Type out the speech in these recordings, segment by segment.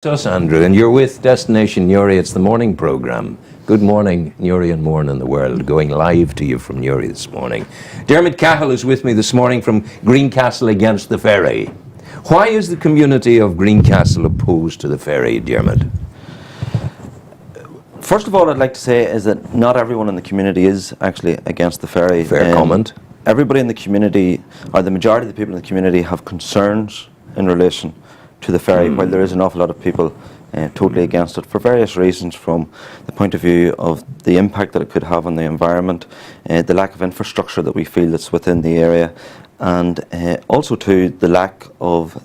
Us, Andrew, and you're with Destination Newry. It's the morning programme. Good morning, Newry and morning the world, going live to you from Newry this morning. Diarmuid Cahill is with me this morning from Greencastle against the ferry. Why is the community of Greencastle opposed to the ferry, Diarmuid? First of all, I'd like to say is that not everyone in the community is actually against the ferry. Fair comment. Everybody in the community, or the majority of the people in the community, have concerns in relation to the ferry, while there is an awful lot of people totally against it for various reasons, from the point of view of the impact that it could have on the environment, the lack of infrastructure that we feel that's within the area, and also to the lack of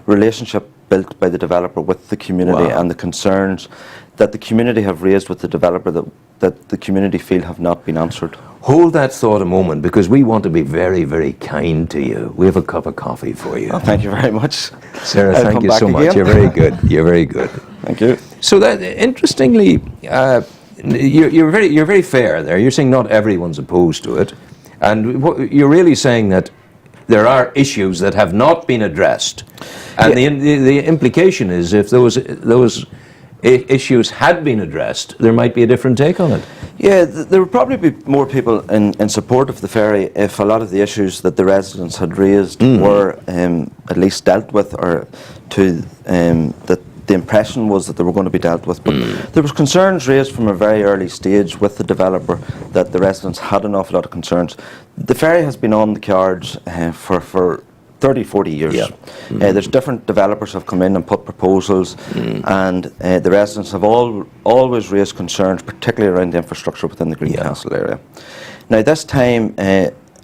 relationship built by the developer with the community. And the concerns that the community have raised with the developer that the community feel have not been answered. Hold that thought a moment, because we want to be very, very kind to you. We have a cup of coffee for you. Oh, thank you very much. Sarah, thank you so much. You're very good. You're very good. Thank you. So that, interestingly, you're very fair there. You're saying not everyone's opposed to it, and you're really saying that there are issues that have not been addressed, and the implication is if those issues had been addressed, there might be a different take on it. Yeah, there would probably be more people in support of the ferry if a lot of the issues that the residents had raised were at least dealt with, or that the impression was that they were going to be dealt with. But there was concerns raised from a very early stage with the developer that the residents had an awful lot of concerns. The ferry has been on the cards for 30, 40 years. There's different developers have come in and put proposals, and the residents have always raised concerns, particularly around the infrastructure within the Greencastle area. Now, this time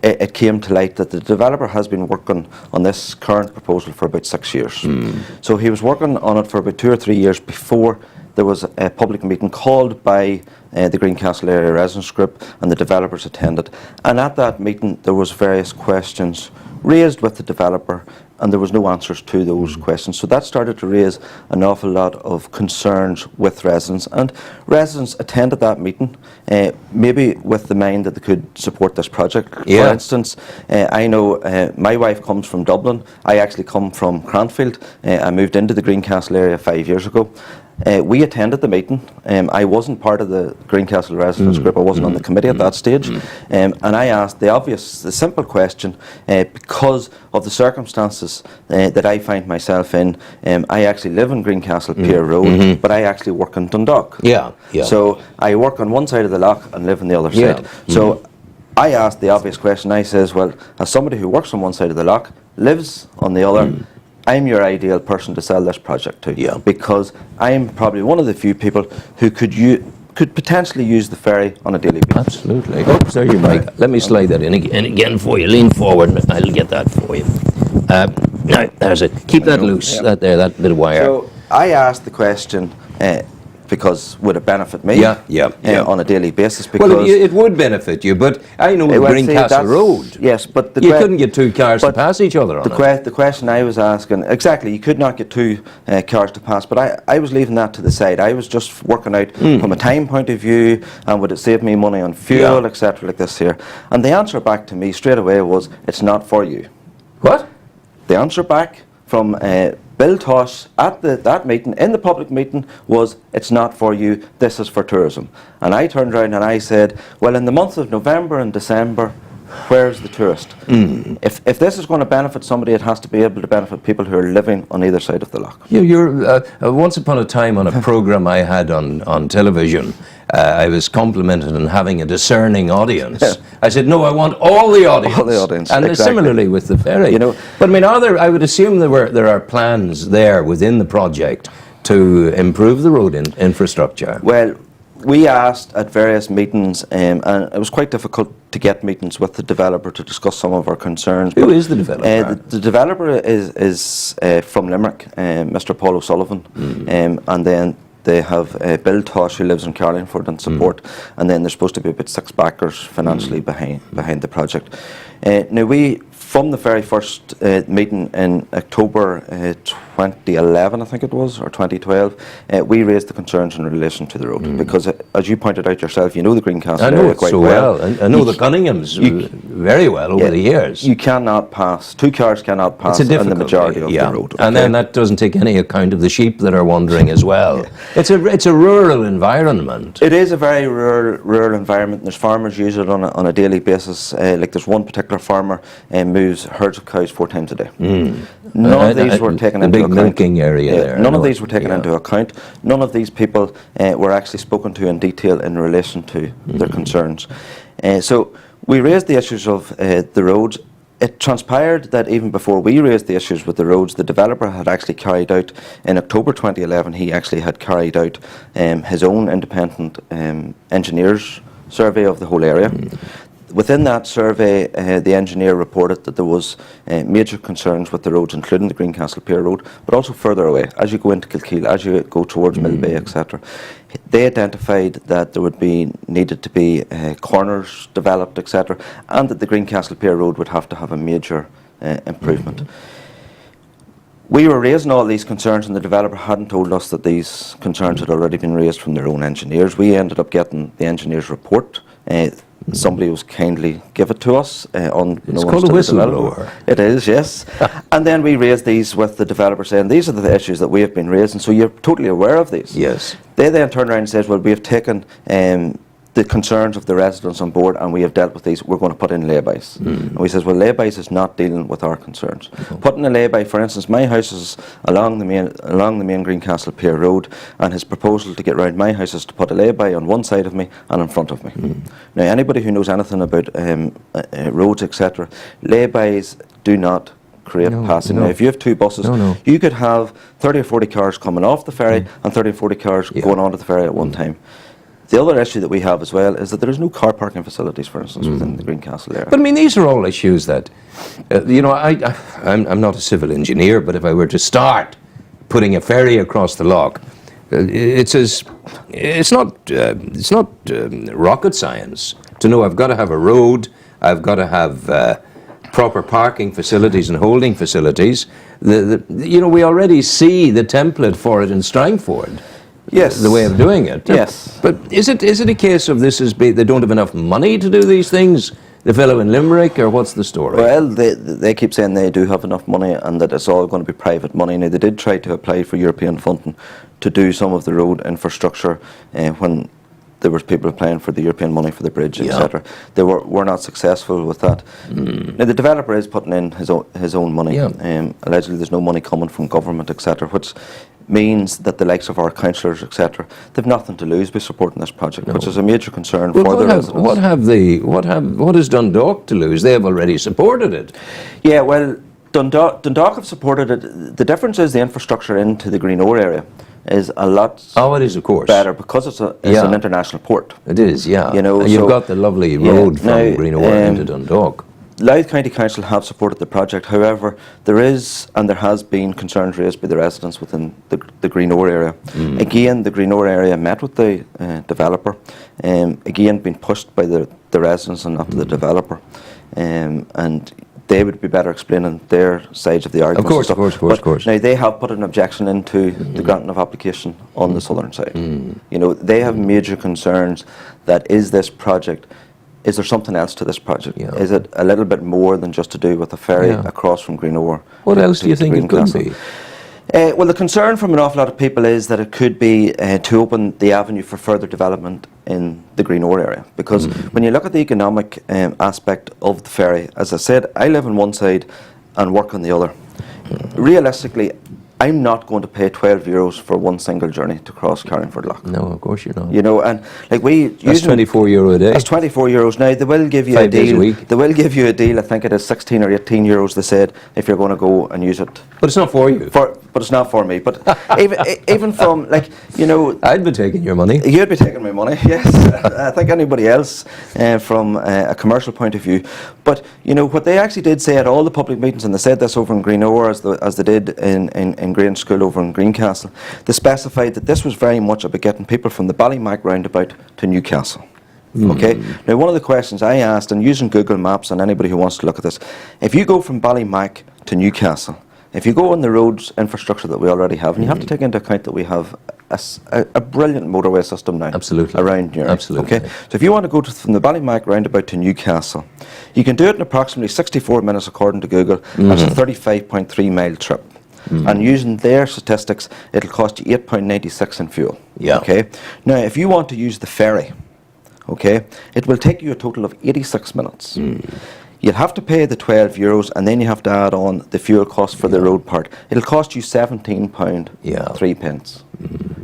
it came to light that the developer has been working on this current proposal for about 6 years. So he was working on it for about 2 or 3 years before there was a public meeting called by the Greencastle Area Residents Group, and the developers attended. And at that meeting there was various questions raised with the developer, and there was no answers to those questions. So that started to raise an awful lot of concerns with residents, and residents attended that meeting maybe with the mind that they could support this project. For instance, I know my wife comes from Dublin. I actually come from Cranfield. I moved into the Greencastle area 5 years ago. We attended the meeting. I wasn't part of the Greencastle Residents Group. I wasn't on the committee at that stage. And I asked the simple question, because of the circumstances that I find myself in. I actually live in Greencastle Pier Road, but I actually work in Dundalk. So I work on one side of the loch and live on the other side. So I asked the obvious question. I says, well, as somebody who works on one side of the loch, lives on the other, I'm your ideal person to sell this project to, because I'm probably one of the few people who could potentially use the ferry on a daily basis. Absolutely. Oh, there you mic. Let me slide that in again for you. Lean forward and I'll get that for you. Now, there's it. Keep that loose, that bit of wire. So I asked the question, because would it benefit me on a daily basis? Because well, it would benefit you, but I know Greencastle Road. Yes, but you couldn't get two cars to pass each other on it. The question I was asking, exactly, you could not get two cars to pass, but I was leaving that to the side. I was just working out from a time point of view, and would it save me money on fuel, etc., like this here. And the answer back to me straight away was, it's not for you. What? The answer back from Bill Tosh at that meeting, in the public meeting, was, it's not for you, this is for tourism. And I turned around and I said, well, in the months of November and December, where's the tourist? If this is going to benefit somebody, it has to be able to benefit people who are living on either side of the loch. You're once upon a time on a programme I had on television, I was complimented on having a discerning audience. I said, no, I want all the audience. All the audience, and similarly with the ferry. You know, but I mean, I would assume there are plans there within the project to improve the road infrastructure. Well, we asked at various meetings, and it was quite difficult to get meetings with the developer to discuss some of our concerns. Who is the developer? The developer is from Limerick, Mr. Paul O'Sullivan, and then they have Bill Tosh, who lives in Carlingford, and support, and then there's supposed to be about 6 backers financially behind the project. Now, from the very first meeting in October 2011, I think it was, or 2012, we raised the concerns in relation to the road because, as you pointed out yourself, you know the Greencastle area quite so well. I know the Cunninghams very well over the years. You cannot pass, 2 cars cannot pass on the majority of the road. And then that doesn't take any account of the sheep that are wandering as well. It's a rural environment. It is a very rural environment. There's farmers use it on a daily basis. Like there's one particular farmer moves herds of cows 4 times a day. None of these were taken into account. The big milking area there. None of these were taken into account. None of these people were actually spoken to in detail in relation to their concerns. So we raised the issues of the roads. It transpired that even before we raised the issues with the roads, the developer had actually carried out, in October 2011, he actually had carried out his own independent engineers survey of the whole area. Within that survey, the engineer reported that there was major concerns with the roads, including the Greencastle Pier Road, but also further away, as you go into Cahill, as you go towards Millbay, etc. They identified that there would be needed to be corners developed, etc., and that the Greencastle Pier Road would have to have a major improvement. We were raising all these concerns, and the developer hadn't told us that these concerns had already been raised from their own engineers. We ended up getting the engineer's report. Somebody was kindly give it to us. It's called a whistleblower. It is, yes. And then we raised these with the developer saying, these are the issues that we have been raising, so you're totally aware of these. Yes. They then turned around and says, well, we have taken the concerns of the residents on board and we have dealt with these, we're going to put in laybys. And we says, well, laybys is not dealing with our concerns. Putting a layby, for instance, my house is along the main Greencastle Pier Road, and his proposal to get round my house is to put a layby on one side of me and in front of me. Now, anybody who knows anything about roads, etc., laybys do not create passing. Now, if you have 2 buses, you could have 30 or 40 cars coming off the ferry and 30 or 40 cars going onto the ferry at one time. The other issue that we have as well is that there is no car parking facilities, for instance, within the Greencastle area. But I mean, these are all issues that, I'm not a civil engineer, but if I were to start putting a ferry across the loch, it's not rocket science to know I've got to have a road, I've got to have proper parking facilities and holding facilities. We already see the template for it in Strangford. Yes. The way of doing it. Yes. But is it a case of they don't have enough money to do these things? The fellow in Limerick, or what's the story? Well, they keep saying they do have enough money and that it's all going to be private money. Now, they did try to apply for European funding to do some of the road infrastructure when there was people applying for the European money for the bridge, etc. They were not successful with that. Now, the developer is putting in his own money. Allegedly, there's no money coming from government, etc., which means that the likes of our councillors, etc., they've nothing to lose by supporting this project, which is a major concern for the residents. What has Dundalk to lose? They have already supported it. Yeah, well, Dundalk have supported it. The difference is the infrastructure into the Green Ore area is a lot it is, of course, better because it's an international port. It is, yeah. And you've got the lovely road from Green Ore into Dundalk. Louth County Council have supported the project. However, there is and there has been concerns raised by the residents within the Green Ore area. Again, the Green Ore area met with the developer, again being pushed by the residents and not the developer, and they would be better explaining their sides of the argument. Of course. Now, they have put an objection into the granting of application on the southern side. They have major concerns that is there something else to this project? Is it a little bit more than just to do with a ferry across from Green Ore? What else do you think it could be? Well, the concern from an awful lot of people is that it could be to open the avenue for further development in the Green Ore area. Because when you look at the economic aspect of the ferry, as I said, I live on one side and work on the other. Realistically, I'm not going to pay €12 for one single journey to cross Carringford Lough. No, of course you're not. And like that's €24 a day. That's €24. Now, they will give you 5 a deal. days a week. They will give you a deal. I think it is 16 or 18 euros. They said if you're going to go and use it. But it's not for you. But it's not for me. But even from I'd be taking your money. You'd be taking my money. Yes. I think anybody else from a commercial point of view. But what they actually did say at all the public meetings, and they said this over in Green Ore as they did in Grange School over in Greencastle, they specified that this was very much about getting people from the Ballymac roundabout to Newcastle. Okay. Now, one of the questions I asked, and using Google Maps and anybody who wants to look at this, if you go from Ballymac to Newcastle, if you go on the roads infrastructure that we already have, and you have to take into account that we have a brilliant motorway system now around Newry. Absolutely. Okay. So if you want to go from the Ballymac roundabout to Newcastle, you can do it in approximately 64 minutes according to Google. That's a 35.3 mile trip. And using their statistics, it'll cost you £8.96 in fuel. Yeah. Okay. Now, if you want to use the ferry, okay, it will take you a total of 86 minutes. You'll have to pay the €12, and then you have to add on the fuel cost for the road part. It'll cost you £17.03.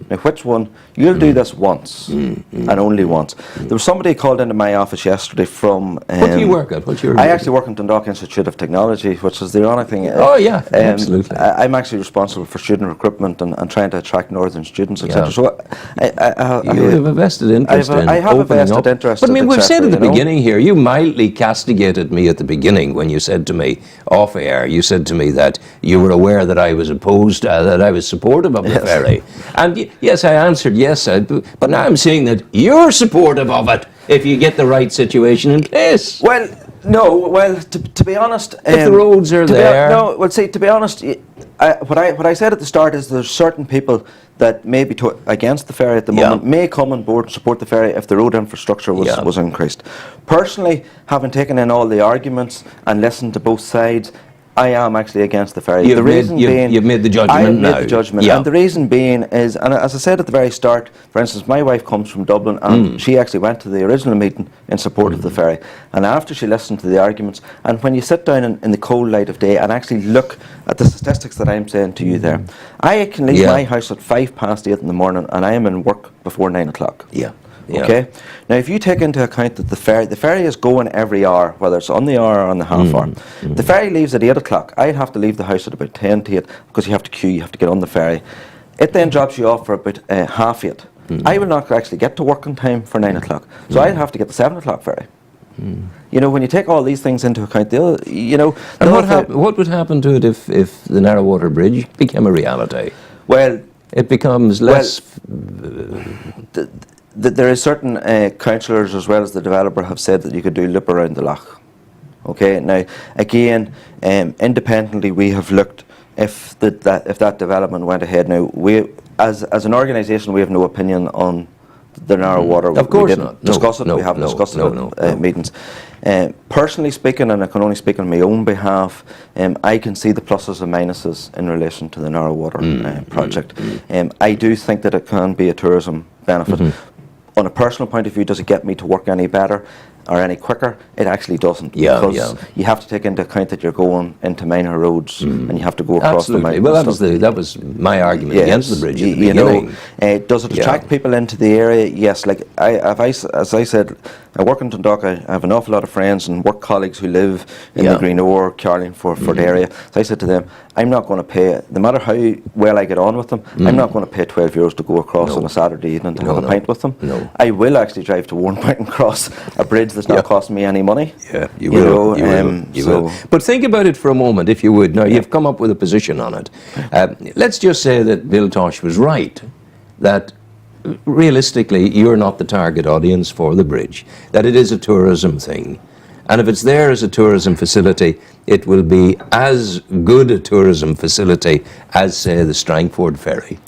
Now, which one? You'll do this once, and only once. There was somebody called into my office yesterday from... what do you work at? What's your... I actually work in Dundalk Institute of Technology, which is the ironic thing. Oh, yeah, absolutely. I'm actually responsible for student recruitment and trying to attract northern students, etc. So you have a vested interest in I have a vested up. interest. But I mean, we've said at the beginning here, you mildly castigated me at the beginning when you said to me, off air, you said to me that you were aware that I was opposed, that I was supportive of the ferry. And yes, I answered yes, but now I'm saying that you're supportive of it if you get the right situation in place. Well, no, well, to be honest... if the roads are there... to be honest, what I said at the start is there's certain people that may be against the ferry at the moment, may come on board and support the ferry if the road infrastructure was increased. Personally, having taken in all the arguments and listened to both sides, I am actually against the ferry. You've made the judgment now. I've made the judgment. And the reason being is, and as I said at the very start, for instance, my wife comes from Dublin, and she actually went to the original meeting in support of the ferry. And after she listened to the arguments, and when you sit down in the cold light of day and actually look at the statistics that I'm saying to you there, I can leave my house at 8:05 in the morning, and I am in work before 9 o'clock. Okay. Now, if you take into account that the ferry is going every hour, whether it's on the hour or on the half hour. The ferry leaves at 8 o'clock. I'd have to leave the house at about 10 to 8 because you have to queue, you have to get on the ferry. It then drops you off for about 8:30. I will not actually get to work on time for 9 o'clock. So I'd have to get the 7 o'clock ferry. You know, when you take all these things into account, and what would happen to it if the narrow water bridge became a reality? Well, it becomes less... there is certain councillors as well as the developer have said that you could do loop around the loch. Okay, now again, independently we have looked if that development went ahead. Now we, as an organisation, we have no opinion on the narrow water. Of course we didn't discuss it. We haven't discussed it at meetings. Personally speaking, and I can only speak on my own behalf, I can see the pluses and minuses in relation to the narrow water project. I do think that it can be a tourism benefit. On a personal point of view, does it get me to work any better or any quicker? It actually doesn't, because you have to take into account that you're going into minor roads and you have to go across the mountains. Well, that was my argument against the bridge at the beginning. Does it attract people into the area? Yes. Like as I said, I work in Dundalk. I have an awful lot of friends and work colleagues who live in the Green Ore, Carlingford the area. So I said to them, I'm not going to pay, no matter how well I get on with them, I'm not going to pay €12 to go across on a Saturday evening to have a pint with them. I will actually drive to Warrenpoint and cross a bridge that's not costing me any money. Yeah, you will. You will. But think about it for a moment, if you would. Now, you've come up with a position on it. Let's just say that Bill Tosh was right, that realistically you're not the target audience for the bridge, that it is a tourism thing. And if it's there as a tourism facility, it will be as good a tourism facility as, say, the Strangford Ferry.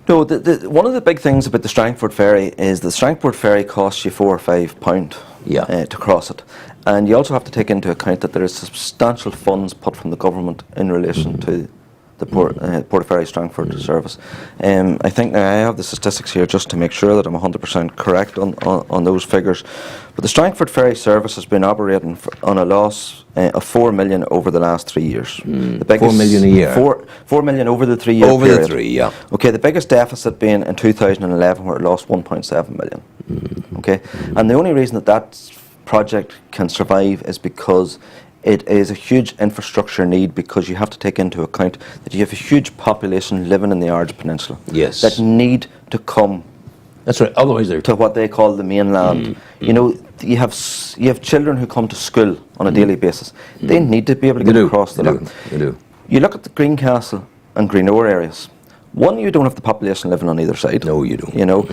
No, one of the big things about the Strangford Ferry is the Strangford Ferry costs you £4 or £5 to cross it. And you also have to take into account that there is substantial funds put from the government in relation to the Portaferry Strangford service. I think now I have the statistics here just to make sure that I'm 100% correct on those figures. But the Strangford Ferry service has been operating on a loss of 4 million over the last 3 years. The biggest, 4 million a year. 4 million over the 3 year over period. The 3, yeah. Okay, the biggest deficit being in 2011 where it lost 1.7 million. Okay, and the only reason that project can survive is because it is a huge infrastructure need, because you have to take into account that you have a huge population living in the Ards Peninsula that need to come. That's right. Otherwise, they're to what they call the mainland. You know, you have children who come to school on a daily basis. They need to be able to get across the loch. They do. You look at the Greencastle and Green Ore areas. One, you don't have the population living on either side. No, you don't. You know,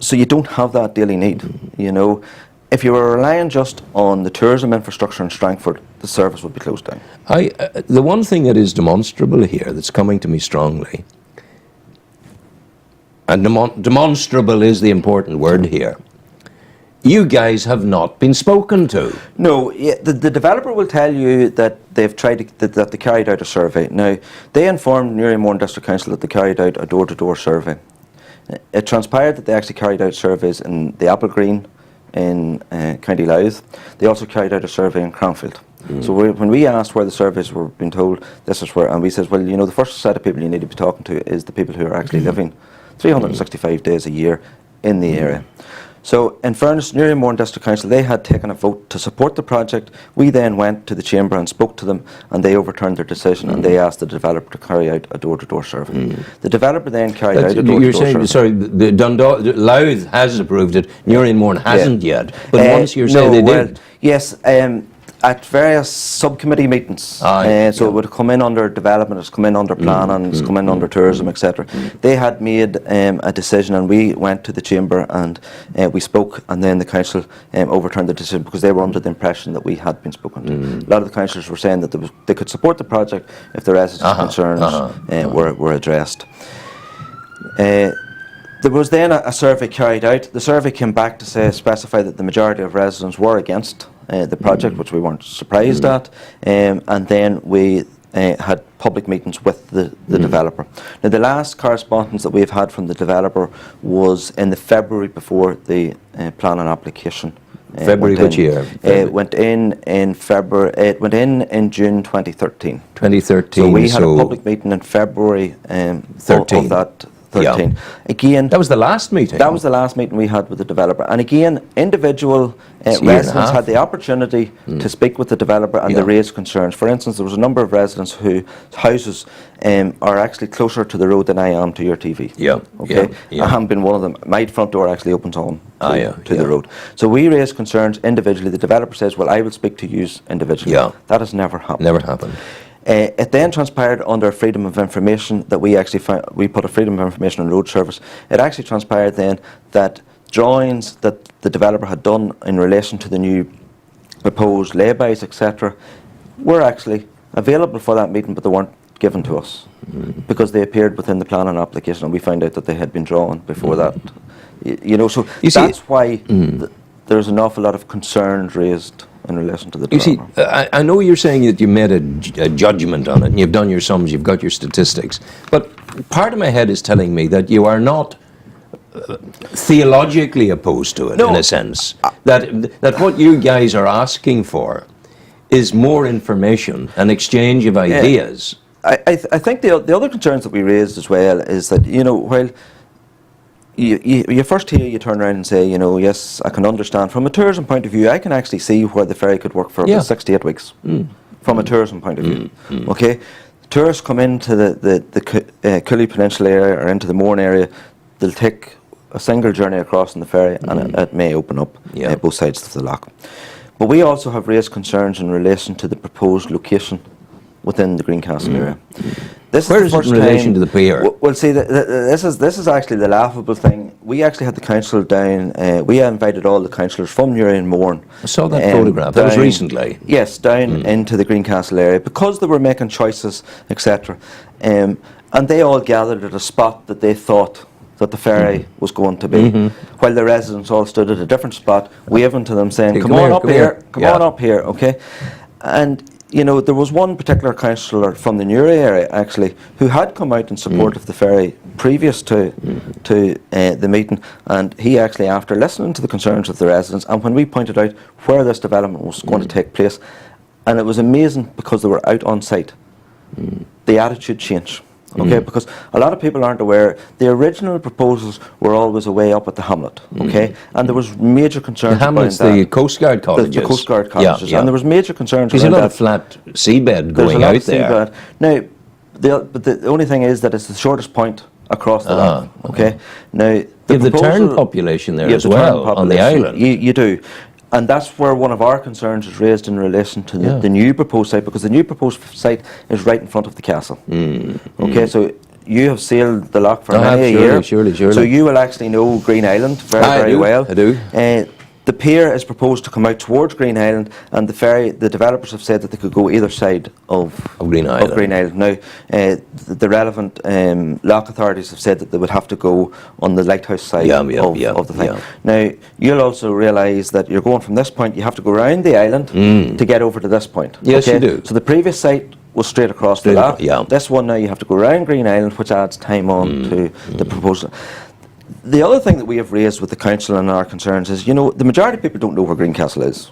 So you don't have that daily need, you know. If you were relying just on the tourism infrastructure in Strangford, the service would be closed down. The one thing that is demonstrable here, that's coming to me strongly, and demonstrable is the important word here, you guys have not been spoken to. No, the developer will tell you that they've that they carried out a survey. Now, they informed Newry and Mourne District Council that they carried out a door-to-door survey. It transpired that they actually carried out surveys in the Applegreen in County Louth. They also carried out a survey in Cranfield. So when we asked where the surveys were being told, this is where, and we said, well, you know, the first set of people you need to be talking to is the people who are actually living 365 days a year in the area. So, in fairness, Newry and Mourne District Council, they had taken a vote to support the project. We then went to the Chamber and spoke to them, and they overturned their decision, and they asked the developer to carry out a door-to-door survey. The developer then carried out a door-to-door survey. You're saying, sorry, the Louth has approved it, Newry and Mourne hasn't yet. But once you're saying they did. Yes, at various subcommittee meetings. So it would come in under development, it's come in under planning, it's come in under tourism, etc. They had made a decision, and we went to the Chamber and we spoke, and then the council overturned the decision because they were under the impression that we had been spoken to. A lot of the councillors were saying that they could support the project if the residents' concerns were addressed. There was then a survey carried out. The survey came back to specify that the majority of residents were against the project, which we weren't surprised at, and then we had public meetings with the developer. Now, the last correspondence that we've had from the developer was in the February before the planning application. February which year? It went in February. It went in June 2013. 2013. So we had a public meeting in February 13. Of that. 13. Again, that was the last meeting. That was the last meeting we had with the developer. And again, individual residents had the opportunity to speak with the developer and they raised concerns. For instance, there was a number of residents whose houses are actually closer to the road than I am to your TV. Okay. I haven't been one of them. My front door actually opens on to the road. So we raised concerns individually. The developer says, "Well, I will speak to you individually." That has never happened. Never happened. It then transpired under freedom of information that we actually we put a freedom of information on road service. It actually transpired then that drawings that the developer had done in relation to the new proposed laybys, etc., were actually available for that meeting, but they weren't given to us because they appeared within the planning application, and we found out that they had been drawn before that. You know, so that's why there's an awful lot of concerns raised in relation to the developer. You see, I know you're saying that you made a judgment on it, and you've done your sums, you've got your statistics, but part of my head is telling me that you are not theologically opposed to it, in a sense. That what you guys are asking for is more information, an exchange of ideas. I think the other concerns that we raised as well is that, you know, while you first hear, you turn around and say, you know, yes, I can understand. From a tourism point of view, I can actually see where the ferry could work for about 6 to 8 weeks. From a tourism point of view. Okay? Tourists come into the Cooley Peninsula area or into the Mourne area, they'll take a single journey across on the ferry and it may open up both sides of the loch. But we also have raised concerns in relation to the proposed location within the Greencastle area. Where is it in relation to the pier? Well, see, this is actually the laughable thing. We actually had the council down. We invited all the councillors from Newry and Mourne. I saw that photograph. That was recently. Yes, down into the Greencastle area because they were making choices, etc. And they all gathered at a spot that they thought that the ferry was going to be, while the residents all stood at a different spot, waving to them, saying, "Come on up here, come on up here," okay? And you know, there was one particular councillor from the Newry area, actually, who had come out in support of the ferry previous to the meeting, and he actually, after listening to the concerns of the residents, and when we pointed out where this development was going to take place, and it was amazing because they were out on site, the attitude changed. Okay, because a lot of people aren't aware, the original proposals were always away up at the hamlet, okay, and there was major concerns the hamlet's about that. The Coast Guard cottages. The Coast Guard cottages, and there was major concerns There's around a lot that. of flat seabed going out there. Now, but the only thing is that it's the shortest point across the loch, okay. Now, you have the tern population there as well, on the island. You do. And that's where one of our concerns is raised in relation to the new proposed site, because the new proposed site is right in front of the castle. Okay, so you have sailed the loch for I many have, a year. surely. So you will actually know Green Island very well. I do. The pier is proposed to come out towards Green Island, and the developers have said that they could go either side of Green Island. Now, the relevant loch authorities have said that they would have to go on the lighthouse side of the thing. Yeah. Now, you'll also realise that you're going from this point, you have to go around the island to get over to this point. Yes, you do. So the previous site was straight across the loch. This one now you have to go around Green Island, which adds time on to the proposal. The other thing that we have raised with the council and our concerns is, the majority of people don't know where Greencastle is,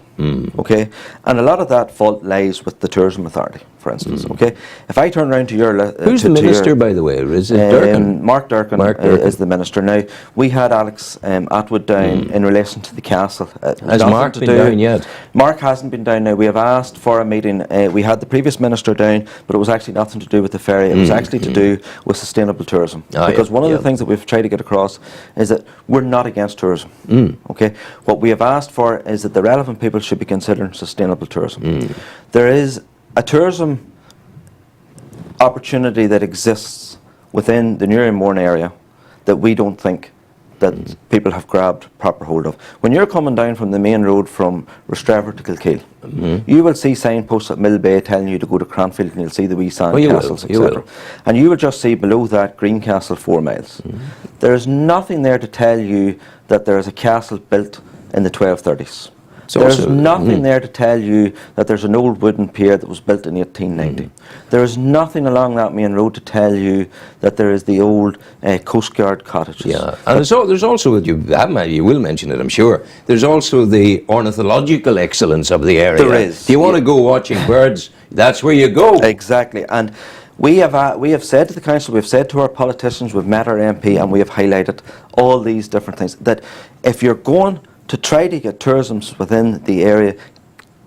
okay? And a lot of that fault lies with the tourism authority, for instance, okay? If I turn around to your... Who's the minister, by the way? Is it Durkin? Mark Durkin is the minister. Now, we had Alex Atwood down in relation to the castle. Has Mark been down yet? Mark hasn't been down now. We have asked for a meeting. We had the previous minister down, but it was actually nothing to do with the ferry. It was actually to do with sustainable tourism. Because one of the things that we've tried to get across is that we're not against tourism. Okay, what we have asked for is that the relevant people should be considering sustainable tourism. There is a tourism opportunity that exists within the Newry and Mourne area that we don't think that people have grabbed proper hold of. When you're coming down from the main road from Rostrevor to Cahill, you will see signposts at Mill Bay telling you to go to Cranfield, and you'll see the wee sand castles, etc. And you will just see below that Greencastle 4 miles. There is nothing there to tell you that there is a castle built in the 1230s. There's nothing there to tell you that there's an old wooden pier that was built in 1890. There is nothing along that main road to tell you that there is the old Coast Guard cottages. Yeah, and there's also, you will mention it, I'm sure, there's also the ornithological excellence of the area. There is. If you want to go watching birds, that's where you go. Exactly. And we have said to the council, we've said to our politicians, we've met our MP, and we have highlighted all these different things, that if you're going to try to get tourism within the area,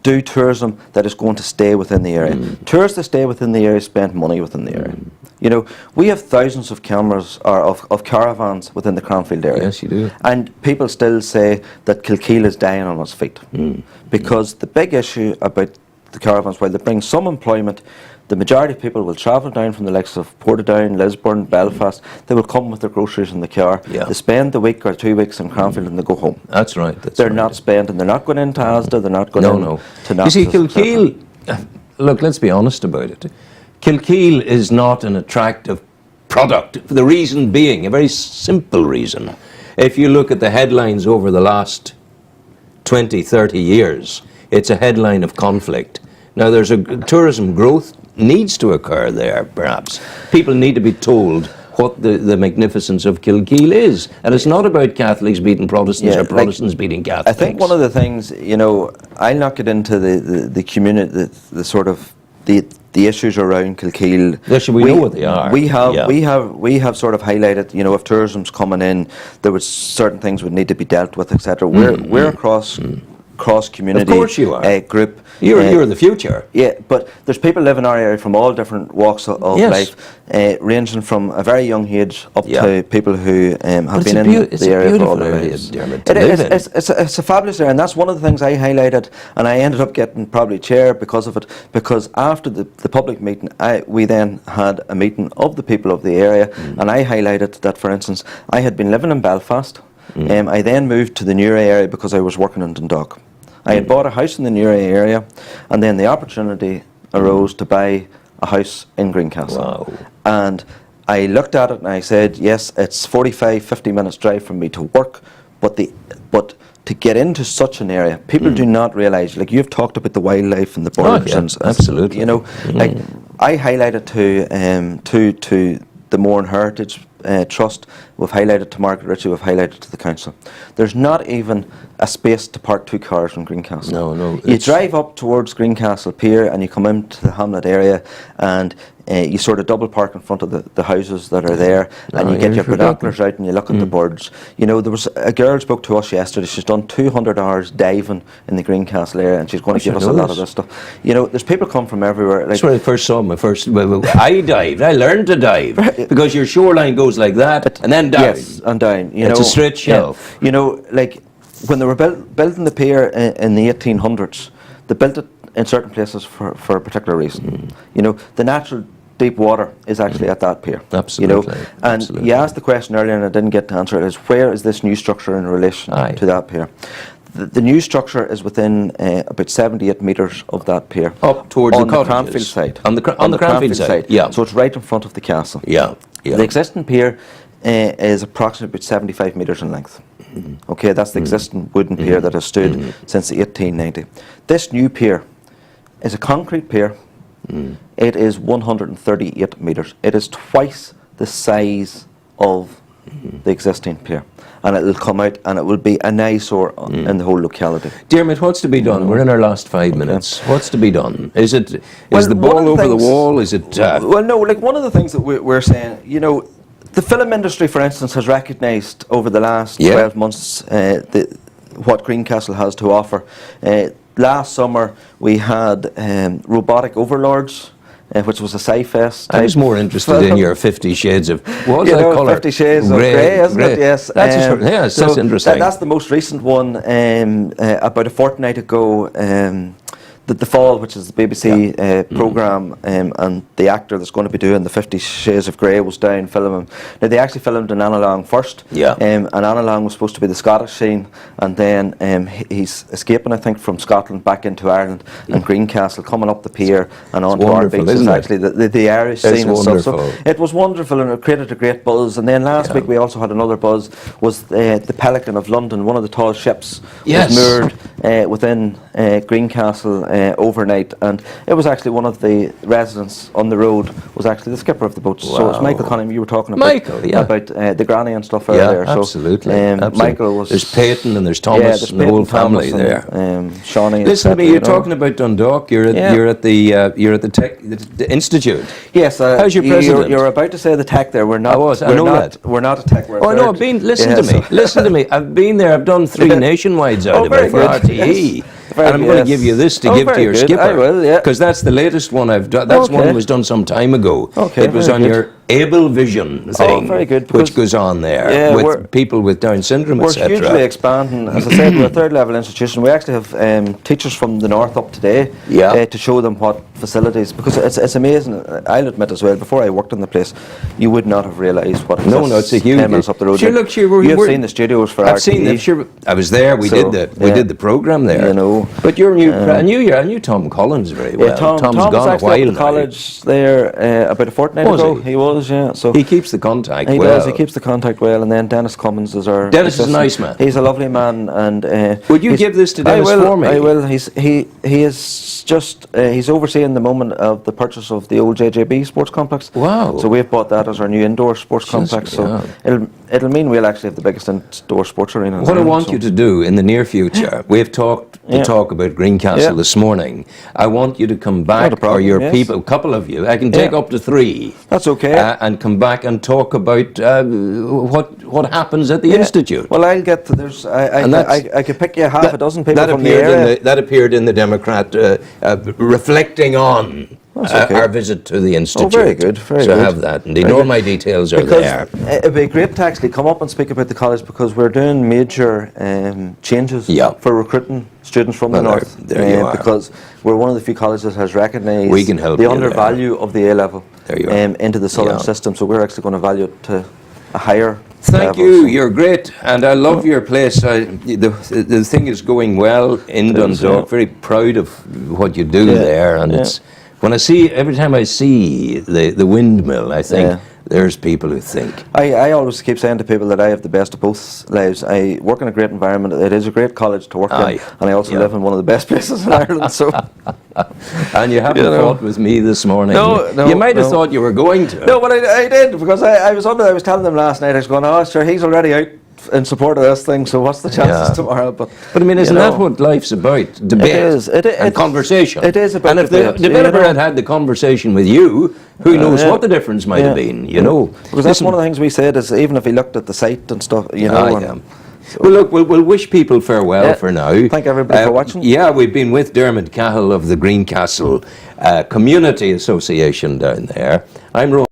do tourism that is going to stay within the area. Tourists that stay within the area spend money within the area. We have thousands of cameras or of caravans within the Cranfield area. Yes, you do. And people still say that Kilkeel is dying on its feet. Because the big issue about the caravans, while they bring some employment, the majority of people will travel down from the likes of Portadown, Lisburn, Belfast. They will come with their groceries in the car. They spend the week or 2 weeks in Cranfield and they go home. That's right. They're not spending. They're not going into Asda. They're not going to Knox. You see, Kilkeel, look, let's be honest about it. Kilkeel is not an attractive product. The reason being, a very simple reason. If you look at the headlines over the last 20, 30 years, it's a headline of conflict. Now, there's a tourism growth needs to occur there, perhaps. People need to be told what the magnificence of Kilkeel is. And it's not about Catholics beating Protestants or Protestants beating Catholics. I think one of the things, I'll not get into the community, the sort of the issues around Kilkeel. Yes, we know what they are. We have sort of highlighted, if tourism's coming in, there was certain things would need to be dealt with, etc. We're across cross-community of course you are. Group. You're the future. Yeah, but there's people living in our area from all different walks of life, ranging from a very young age up to people who have been in the area for all their lives. It's a fabulous area, and that's one of the things I highlighted, and I ended up getting probably chair because of it, because after the public meeting, we then had a meeting of the people of the area, and I highlighted that, for instance, I had been living in Belfast. I then moved to the Newry area because I was working in Dundalk. I had bought a house in the Newry area, and then the opportunity arose to buy a house in Greencastle. Wow. And I looked at it and I said, yes, it's 45, 50 minutes drive from me to work, but to get into such an area, people do not realise, like you've talked about the wildlife and the birds. Absolutely. Like I highlighted to the Mourne Heritage Trust, we've highlighted to Margaret Ritchie, we've highlighted to the council. There's not even a space to park 2 cars in Greencastle. No. You drive up towards Greencastle Pier and you come into the hamlet area, and you sort of double park in front of the houses that are there, and you get your binoculars out and you look at the birds. There was a girl spoke to us yesterday. She's done 200 hours diving in the Greencastle area, and she's going to give us a lot of this stuff. There's people come from everywhere. That's when I first saw I dived. I learned to dive because your shoreline goes like that and then down. Yes, and down. It's a straight shelf. Like when they were building the pier in the 1800s, they built it in certain places for a particular reason. The natural deep water is actually at that pier. Absolutely. And Absolutely. you asked the question earlier, and I didn't get to answer it. Is where is this new structure in relation to that pier? The new structure is within about 78 metres of that pier. Up towards on the the cottages. Cranfield side. On the Cranfield side. Yeah. So it's right in front of the castle. Yeah. The existing pier is approximately about 75 metres in length. Okay, that's the existing wooden pier that has stood since the 1890. This new pier is a concrete pier. It is 138 metres. It is twice the size of the existing pier, and it will come out and it will be an eyesore in the whole locality. Diarmuid, what's to be done? We're in our last 5 minutes. What's to be done? Is the ball over the wall? Is it? Well, no. Like one of the things that we're saying, the film industry, for instance, has recognised over the last 12 months what Greencastle has to offer. Last summer we had Robotic Overlords, which was a sci-fest. I was more interested in your 50 Shades of... What was that colour? 50 Shades of Grey, isn't it? Yes. That's interesting. That's the most recent one, about a fortnight ago. The Fall, which is the BBC programme, and the actor that's going to be doing the 50 Shades of Grey was down filming. Now, they actually filmed in Annalong first, and Annalong was supposed to be the Scottish scene, and then he's escaping, I think, from Scotland back into Ireland, and Greencastle coming up the pier and onto our beach is actually the Irish scene and stuff. So it was wonderful, and it created a great buzz. And then last week we also had another buzz, was the Pelican of London, one of the tall ships was moored within Greencastle overnight, and it was actually one of the residents on the road was actually the skipper of the boat. So it's Michael Cunningham. You were talking about about the granny and stuff earlier. Absolutely. Michael was. There's Peyton and there's Thomas and the whole family there. Shawnee. Listen to me. You're talking about Dundalk. You're at the Tech the Institute. Yes. How's your president? You're about to say the tech there. We're not. I know that. We're not a tech. Oh no! I've been. Listen to me. Listen to me. I've been there. I've done 3 nationwides out of it for RTE. And I'm going to give you this to give to your skipper. I will, because that's the latest one I've done. That's one that was done some time ago. It was on your Able Vision thing, which goes on there with people with Down syndrome, etc. We're hugely expanding. As I said, we're a third level institution. We actually have teachers from the north up today to show them what facilities, because it's amazing. I'll admit as well, before I worked in the place, you would not have realised what exists. No, it's a huge 10 minutes up the road. Sure, look, you've seen the studios for I've RTE. seen them. Sure, I was there. We did the programme there. But you're new. I knew Tom Collins very well. Tom's gone a while now. College there about a fortnight ago. He was, So he keeps the contact well. He does. He keeps the contact well. And then Dennis Cummins is our. Dennis is a nice man. He's a lovely man. And would you give this to Dennis for me? I will. He is just he's overseeing the moment of the purchase of the old JJB sports complex. Wow. So we've bought that as our new indoor sports complex. So it'll mean we'll actually have the biggest indoor sports arena. What I want you to do in the near future, we've talked about Greencastle this morning. I want you to come back, or your people, a couple of you. I can take up to 3. That's okay. And come back and talk about what happens at the institute. Well, I'll get to there's. I could pick you half a dozen people from the area. That appeared in the Democrat, reflecting on our visit to the institute. Oh, very good. Very so good. Have that. Indeed, all my details are there. It'd be great to actually come up and speak about the college, because we're doing major changes for recruiting students from the north. There you are. Because we're one of the few colleges that has recognised we can help the undervalue of the A level into the southern Yeah. system. So we're actually going to value it to a higher. Thank you. You're great, and I love your place. The thing is going well in Dundalk. Very proud of what you do there, and it's when every time I see the windmill, I think there's people who think. I always keep saying to people that I have the best of both lives. I work in a great environment. It is a great college to work in, and I also live in one of the best places in Ireland. So. And you haven't fought with me this morning. No, you might have thought you were going to. No, but I did, because I was telling them last night. I was going, oh, sure, he's already out in support of this thing, so what's the chances tomorrow? But I mean, isn't that what life's about? Debate and conversation. It is about and if the developer had the conversation with you, who knows what the difference might have been, Because that's one of the things we said, is even if he looked at the site and stuff, So well, look, we'll wish people farewell for now. Thank everybody for watching. Yeah, we've been with Diarmuid Cahill of the Greencastle Community Association down there. I'm